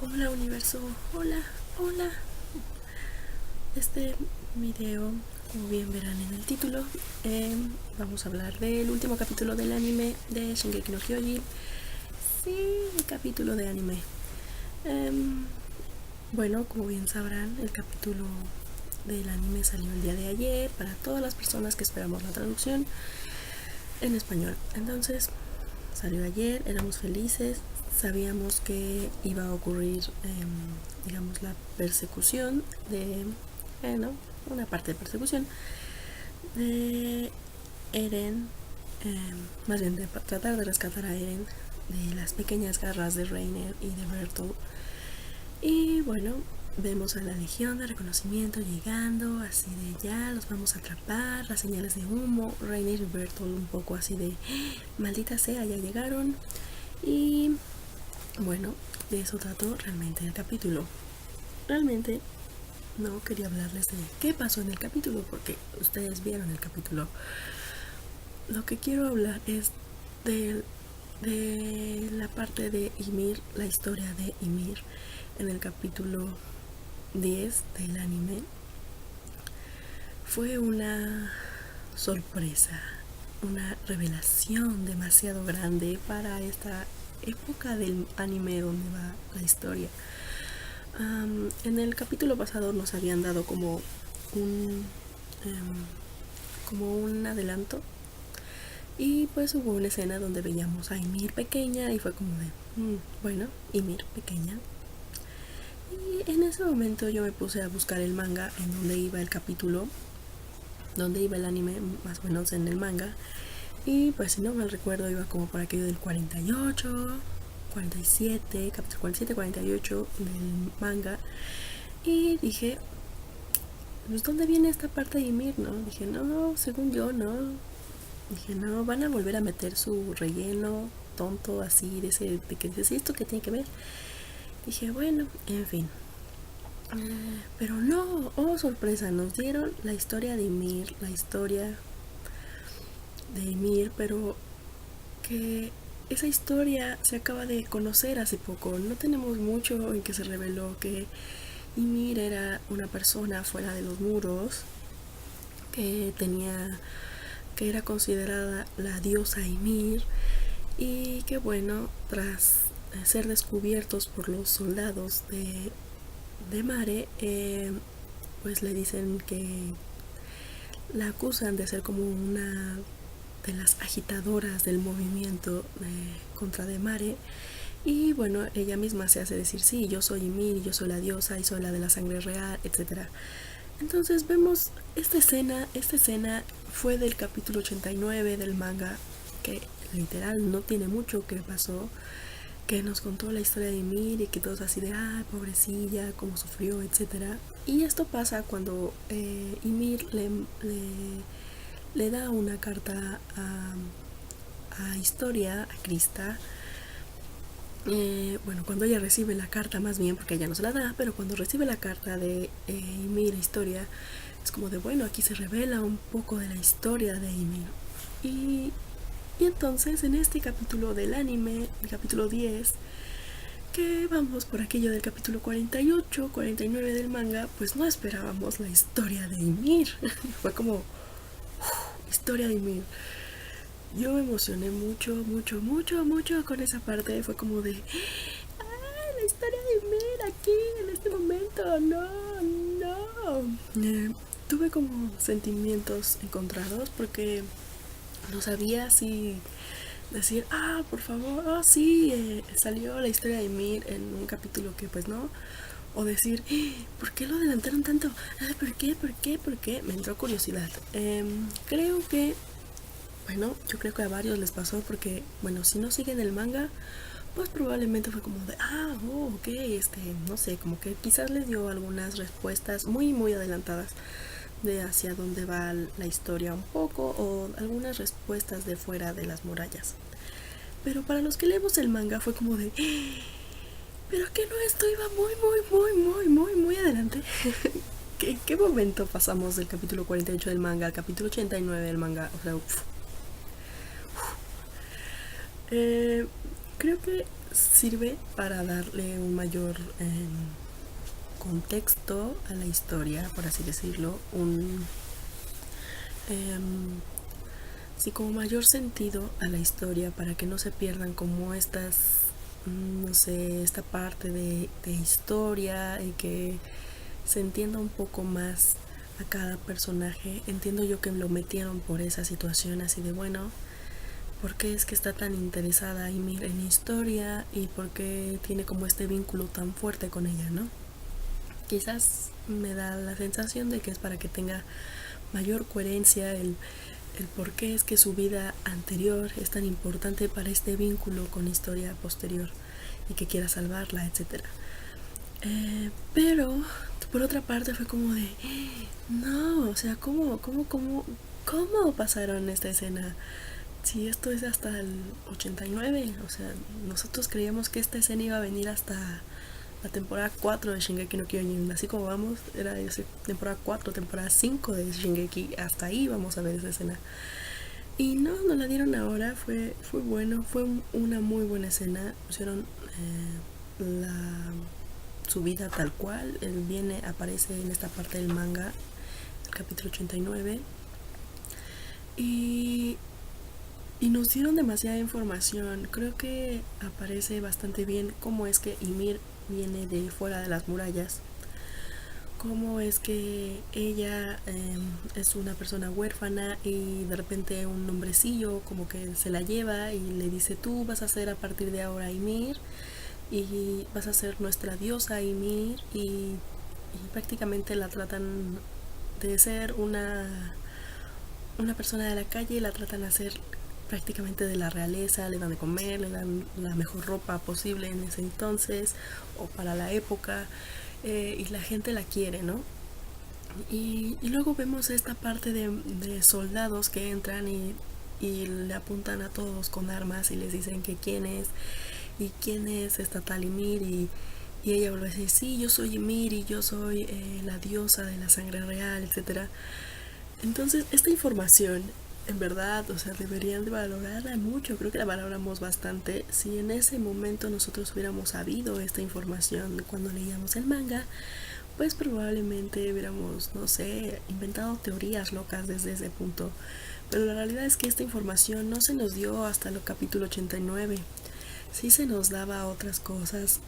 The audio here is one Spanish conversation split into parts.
Hola universo, hola, hola. Este video, como bien verán en el título, vamos a hablar del último capítulo del anime de Shingeki no Kyojin. Sí, el capítulo de anime. Bueno, como bien sabrán, el capítulo del anime salió el día de ayer para todas las personas que esperamos la traducción en español. Entonces, salió ayer, éramos felices, sabíamos que iba a ocurrir, digamos, la persecución de, una parte de persecución de Eren, más bien de tratar de rescatar a Eren de las pequeñas garras de Reiner y de Bertolt. Y bueno, vemos a la Legión de Reconocimiento llegando, así de ya los vamos a atrapar, las señales de humo, Reiner y Bertolt un poco así de maldita sea, ya llegaron. Y bueno, de eso trató realmente el capítulo. Realmente no quería hablarles de qué pasó en el capítulo porque ustedes vieron el capítulo. Lo que quiero hablar es de la parte de Ymir, la historia de Ymir en el capítulo 10 del anime. Fue una sorpresa, una revelación demasiado grande para esta época del anime donde va la historia. En el capítulo pasado nos habían dado como un adelanto y pues hubo una escena donde veíamos a Ymir pequeña y fue como de bueno, Ymir pequeña. Y en ese momento yo me puse a buscar el manga en donde iba el capítulo, donde iba el anime, más o menos en el manga. Y pues si no mal recuerdo iba como por aquello del 48, 47, capítulo 47, 48 del manga. Y dije, pues ¿dónde viene esta parte de Ymir, no? Dije, no, según yo, no. Dije, no, van a volver a meter su relleno tonto así, de que dices, ¿esto qué tiene que ver? Dije, bueno, en fin. Pero no, oh sorpresa, nos dieron la historia de Ymir, pero que esa historia se acaba de conocer hace poco. No tenemos mucho en que se reveló que Ymir era una persona fuera de los muros, que era considerada la diosa Ymir y que bueno, tras ser descubiertos por los soldados de Mare, pues le dicen que la acusan de ser como una de las agitadoras del movimiento contra Demare. Y bueno, ella misma se hace decir, sí, yo soy Ymir, yo soy la diosa y soy la de la sangre real, etc. Entonces vemos esta escena fue del capítulo 89 del manga, que literal no tiene mucho que pasó, que nos contó la historia de Ymir y que todos así de, pobrecilla, cómo sufrió, etc. Y esto pasa cuando Ymir le da una carta a Historia, a Krista. Bueno, cuando ella recibe la carta, más bien, porque ella no se la da, pero cuando recibe la carta de Ymir, Historia, es como de, bueno, aquí se revela un poco de la historia de Ymir. Y entonces en este capítulo del anime, el capítulo 10, que vamos por aquello del capítulo 48, 49 del manga, pues no esperábamos la historia de Ymir. Fue como, historia de Ymir. Yo me emocioné mucho con esa parte. Fue como de, la historia de Ymir aquí, en este momento, no. Tuve como sentimientos encontrados porque no sabía si decir, por favor, sí, salió la historia de Ymir en un capítulo que pues no. O decir, ¿por qué lo adelantaron tanto? ¿Por qué? Me entró curiosidad. Creo que, bueno, yo creo que a varios les pasó porque, bueno, si no siguen el manga, pues probablemente fue como de, ok, no sé, como que quizás les dio algunas respuestas muy adelantadas de hacia dónde va la historia un poco, o algunas respuestas de fuera de las murallas. Pero para los que leemos el manga fue como de, pero que no, esto iba muy adelante. ¿Qué momento pasamos del capítulo 48 del manga al capítulo 89 del manga? O sea, Creo que sirve para darle un mayor contexto a la historia, por así decirlo, sí, como mayor sentido a la historia, para que no se pierdan como estas, no sé, esta parte de historia, y que se entienda un poco más a cada personaje. Entiendo yo que lo metieron por esa situación así de, bueno, ¿por qué es que está tan interesada Ymir en historia y por qué tiene como este vínculo tan fuerte con ella, ¿no? Quizás me da la sensación de que es para que tenga mayor coherencia el por qué es que su vida anterior es tan importante para este vínculo con historia posterior y que quiera salvarla, etc. Pero por otra parte fue como de, no, o sea, ¿cómo pasaron esta escena? Si esto es hasta el 89, o sea, nosotros creíamos que esta escena iba a venir hasta la temporada 4 de Shingeki no Kyojin. Así como vamos, era temporada 4, temporada 5 de Shingeki, hasta ahí vamos a ver esa escena. Y no, nos la dieron ahora, fue bueno, fue una muy buena escena. Pusieron su vida tal cual, él aparece en esta parte del manga, el capítulo 89. Y nos dieron demasiada información. Creo que aparece bastante bien cómo es que Ymir viene de fuera de las murallas, cómo es que ella es una persona huérfana y de repente un hombrecillo como que se la lleva y le dice, tú vas a ser a partir de ahora Ymir y vas a ser nuestra diosa Ymir, y prácticamente la tratan de ser una persona de la calle, la tratan de ser prácticamente de la realeza, le dan de comer, le dan la mejor ropa posible en ese entonces o para la época, y la gente la quiere, ¿no? Y luego vemos esta parte de soldados que entran y le apuntan a todos con armas y les dicen que quién es esta tal Ymir, y ella vuelve a decir, sí, yo soy Ymir y yo soy la diosa de la sangre real, etc. Entonces esta información, en verdad, o sea, deberían de valorarla mucho. Creo que la valoramos bastante. Si en ese momento nosotros hubiéramos sabido esta información cuando leíamos el manga, pues probablemente hubiéramos, no sé, inventado teorías locas desde ese punto. Pero la realidad es que esta información no se nos dio hasta el capítulo 89. Sí se nos daba otras cosas,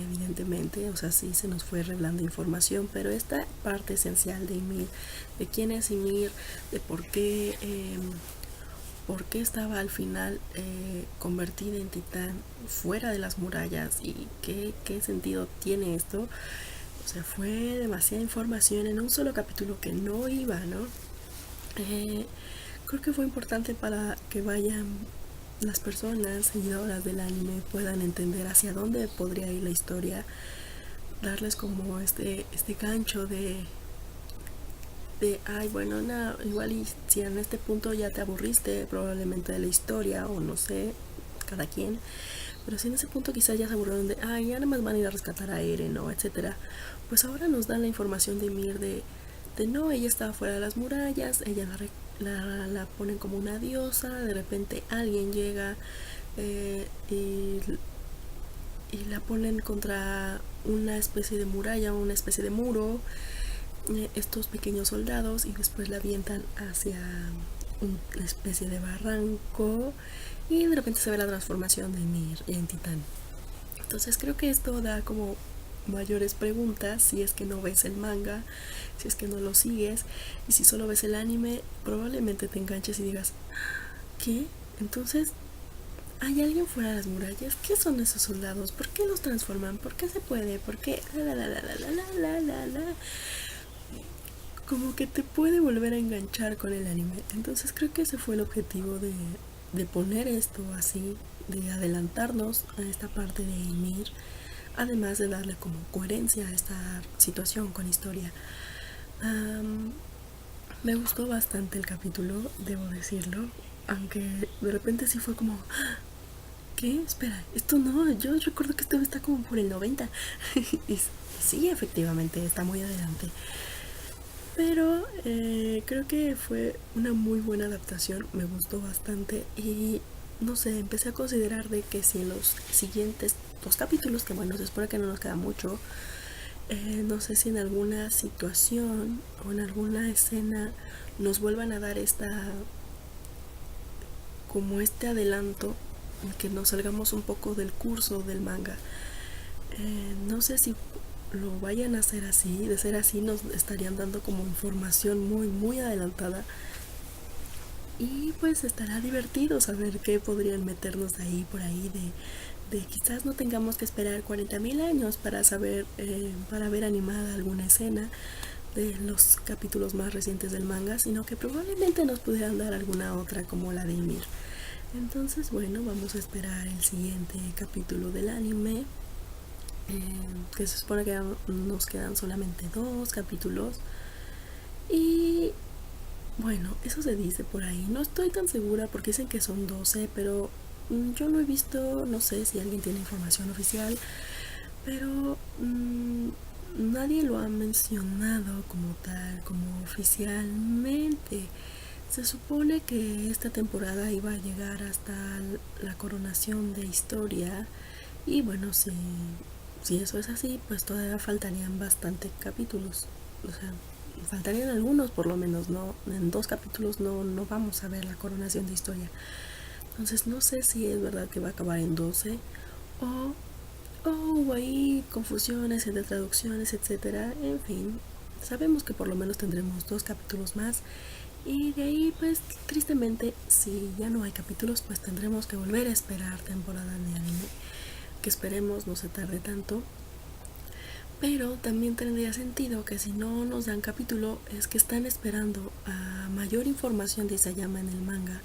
evidentemente, o sea, sí se nos fue revelando información, pero esta parte esencial de Ymir, de quién es Ymir, de por qué estaba al final convertida en titán fuera de las murallas, y qué sentido tiene esto. O sea, fue demasiada información en un solo capítulo que no iba, ¿no? Creo que fue importante para que vayan las personas seguidoras del anime puedan entender hacia dónde podría ir la historia, darles como este gancho de ay, bueno, no, igual, y si en este punto ya te aburriste probablemente de la historia, o no sé, cada quien, pero si en ese punto quizás ya se aburrieron de, ay, ya nada más van a ir a rescatar a Eren, o etcétera, pues ahora nos dan la información de Ymir de no, ella estaba fuera de las murallas, ella la ponen como una diosa, de repente alguien llega y la ponen contra una especie de muralla, una especie de muro, estos pequeños soldados, y después la avientan hacia una especie de barranco, y de repente se ve la transformación de Ymir en titán. Entonces creo que esto da como mayores preguntas si es que no ves el manga, si es que no lo sigues, y si solo ves el anime probablemente te enganches y digas, ¿qué? Entonces, ¿hay alguien fuera de las murallas? ¿Qué son esos soldados? ¿Por qué los transforman? ¿Por qué se puede? ¿Por qué? Como que te puede volver a enganchar con el anime. Entonces creo que ese fue el objetivo de poner esto así, de adelantarnos a esta parte de Ymir, además de darle como coherencia a esta situación con historia. Me gustó bastante el capítulo, debo decirlo, aunque de repente sí fue como, ¿qué? Espera, esto no, yo recuerdo que esto está como por el 90. Y sí, efectivamente, está muy adelante. Pero creo que fue una muy buena adaptación, me gustó bastante, y no sé, empecé a considerar de que si en los siguientes 2 capítulos, que bueno, se supone que no nos queda mucho, no sé si en alguna situación o en alguna escena nos vuelvan a dar como este adelanto, que nos salgamos un poco del curso del manga. No sé si lo vayan a hacer así. De ser así nos estarían dando como información muy muy adelantada, y pues estará divertido saber qué podrían meternos ahí por ahí de quizás no tengamos que esperar 40.000 años para saber, para ver animada alguna escena de los capítulos más recientes del manga, sino que probablemente nos pudieran dar alguna otra como la de Ymir. Entonces, bueno, vamos a esperar el siguiente capítulo del anime, que se supone que nos quedan solamente 2 capítulos. Y bueno, eso se dice por ahí. No estoy tan segura porque dicen que son 12, pero yo no he visto, no sé si alguien tiene información oficial, pero nadie lo ha mencionado como tal, como oficialmente. Se supone que esta temporada iba a llegar hasta la coronación de Historia, y bueno, si eso es así, pues todavía faltarían bastante capítulos. O sea, faltarían algunos por lo menos, ¿no? En 2 capítulos no vamos a ver la coronación de Historia. Entonces no sé si es verdad que va a acabar en 12 o hubo ahí confusiones entre traducciones, etcétera. En fin, sabemos que por lo menos tendremos 2 capítulos más, y de ahí pues tristemente si ya no hay capítulos pues tendremos que volver a esperar temporada de anime, que esperemos no se tarde tanto. Pero también tendría sentido que si no nos dan capítulo es que están esperando a mayor información de Isayama en el manga,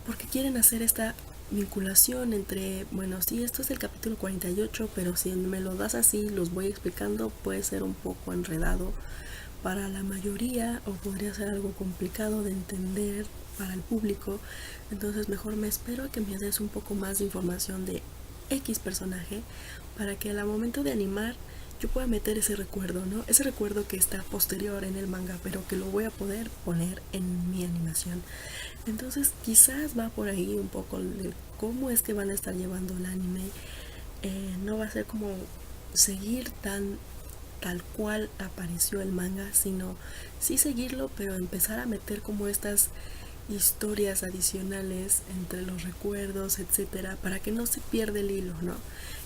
porque quieren hacer esta vinculación entre, bueno, sí, esto es el capítulo 48, pero si me lo das así, los voy explicando, puede ser un poco enredado para la mayoría o podría ser algo complicado de entender para el público. Entonces mejor me espero a que me des un poco más de información de X personaje, para que al momento de animar yo pueda meter ese recuerdo, ¿no? Ese recuerdo que está posterior en el manga, pero que lo voy a poder poner en mi animación. Entonces quizás va por ahí un poco de cómo es que van a estar llevando el anime. No va a ser como seguir tal cual apareció el manga, sino sí seguirlo, pero empezar a meter como estas historias adicionales entre los recuerdos, etcétera, para que no se pierda el hilo, ¿no?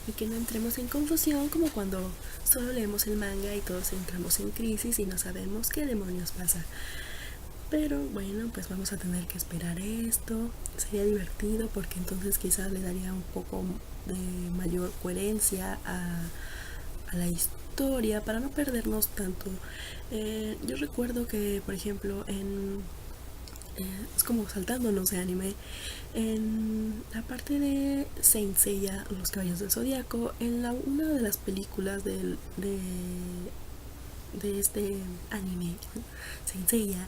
Y que no entremos en confusión como cuando solo leemos el manga y todos entramos en crisis y no sabemos qué demonios pasa. Pero bueno, pues vamos a tener que esperar esto. Sería divertido porque entonces quizás le daría un poco de mayor coherencia a la historia para no perdernos tanto. Yo recuerdo que, por ejemplo, es como saltándonos de anime, en la parte de Saint Seiya, Los Caballeros del Zodíaco, en una de las películas de este anime, Saint Seiya,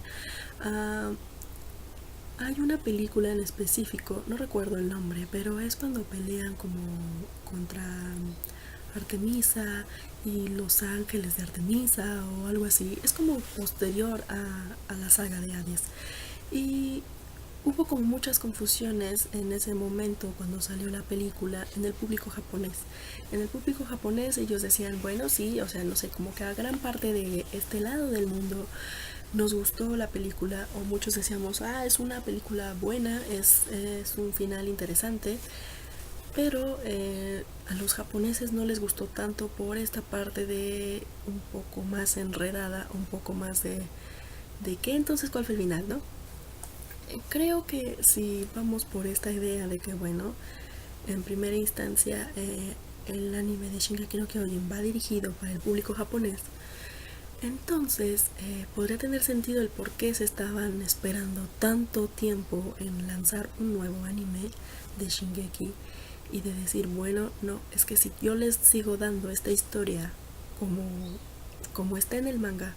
hay una película en específico, no recuerdo el nombre, pero es cuando pelean como contra Artemisa y los ángeles de Artemisa o algo así. Es como posterior a la saga de Hades. Y hubo como muchas confusiones en ese momento cuando salió la película en el público japonés. En el público japonés ellos decían, bueno, sí, o sea, no sé, como que a gran parte de este lado del mundo nos gustó la película, o muchos decíamos, es una película buena, es un final interesante, pero a los japoneses no les gustó tanto por esta parte de un poco más enredada, un poco más de qué entonces cuál fue el final, ¿no? Creo que si vamos por esta idea de que, bueno, en primera instancia el anime de Shingeki no Kyojin va dirigido para el público japonés, entonces podría tener sentido el por qué se estaban esperando tanto tiempo en lanzar un nuevo anime de Shingeki, y de decir, bueno, no, es que si yo les sigo dando esta historia como está en el manga,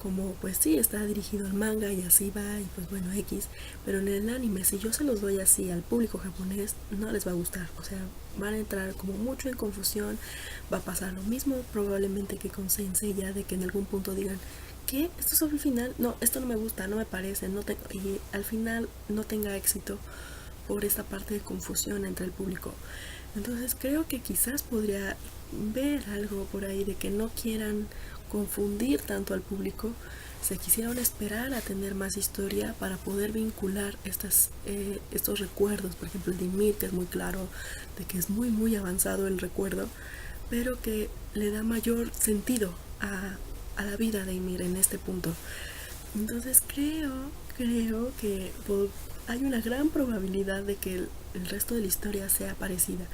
como pues sí, está dirigido al manga y así va, y pues bueno, X, pero en el anime si yo se los doy así al público japonés no les va a gustar, o sea, van a entrar como mucho en confusión. Va a pasar lo mismo probablemente que con Sensei, ya de que en algún punto digan, ¿qué? ¿Esto sobre el final? No, esto no me gusta, no me parece, y al final no tenga éxito, por esta parte de confusión entre el público. Entonces creo que quizás podría ver algo por ahí de que no quieran confundir tanto al público, se quisieron esperar a tener más historia para poder vincular estos recuerdos. Por ejemplo, el de Ymir, que es muy claro de que es muy avanzado el recuerdo, pero que le da mayor sentido a la vida de Ymir en este punto. Entonces creo que hay una gran probabilidad de que el resto de la historia sea parecida,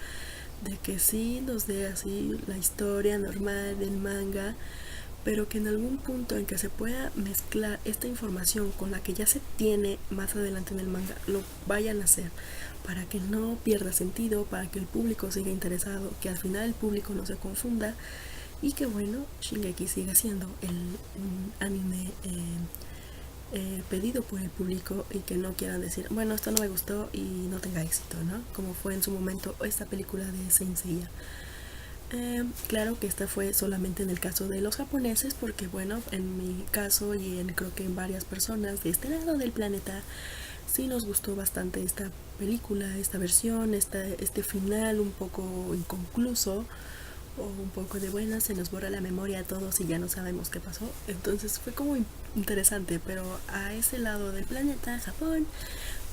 de que sí nos dé así la historia normal del manga, pero que en algún punto en que se pueda mezclar esta información con la que ya se tiene más adelante en el manga, lo vayan a hacer para que no pierda sentido, para que el público siga interesado, que al final el público no se confunda y que bueno, Shingeki siga siendo el anime pedido por el público y que no quieran decir, bueno, esto no me gustó y no tenga éxito, ¿no? Como fue en su momento esta película de Saint Seiya. Claro que esta fue solamente en el caso de los japoneses, porque bueno, en mi caso y creo que en varias personas de este lado del planeta sí nos gustó bastante esta película, esta versión, este final un poco inconcluso, o un poco de bueno, se nos borra la memoria a todos y ya no sabemos qué pasó. Entonces fue como interesante, pero a ese lado del planeta, Japón,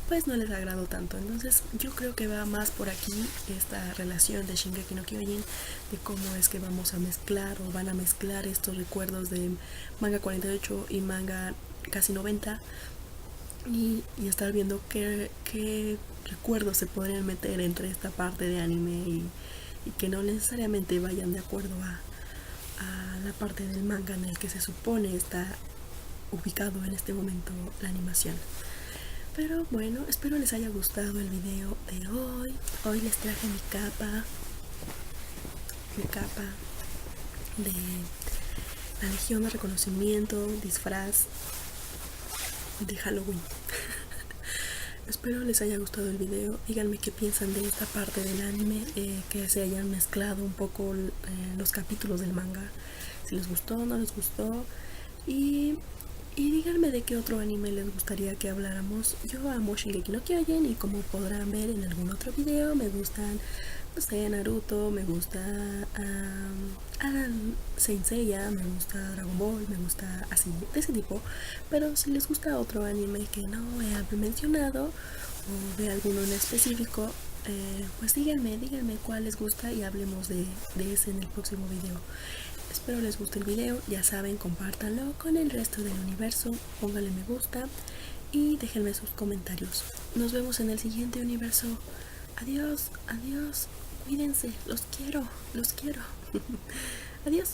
pues no les agradó tanto. Entonces yo creo que va más por aquí esta relación de Shingeki no Kyojin, de cómo es que vamos a mezclar o van a mezclar estos recuerdos de manga 48 y manga casi 90 y estar viendo qué recuerdos se podrían meter entre esta parte de anime y que no necesariamente vayan de acuerdo a la parte del manga en el que se supone está ubicado en este momento la animación. Pero bueno, espero les haya gustado el video de hoy. Hoy les traje mi capa de la Legión de Reconocimiento, disfraz de Halloween. Espero les haya gustado el video. Díganme qué piensan de esta parte del anime, que se hayan mezclado un poco los capítulos del manga, si les gustó o no les gustó, y díganme de qué otro anime les gustaría que habláramos. Yo amo Shingeki no Kyojin y como podrán ver en algún otro video me gustan, no sé, Naruto, me gusta Saint Seiya, me gusta Dragon Ball, me gusta así, de ese tipo. Pero si les gusta otro anime que no he mencionado o de alguno en específico, pues díganme cuál les gusta y hablemos de ese en el próximo video. Espero les guste el video, ya saben, compártanlo con el resto del universo, pónganle me gusta y déjenme sus comentarios. Nos vemos en el siguiente universo. Adiós, cuídense, los quiero. Adiós.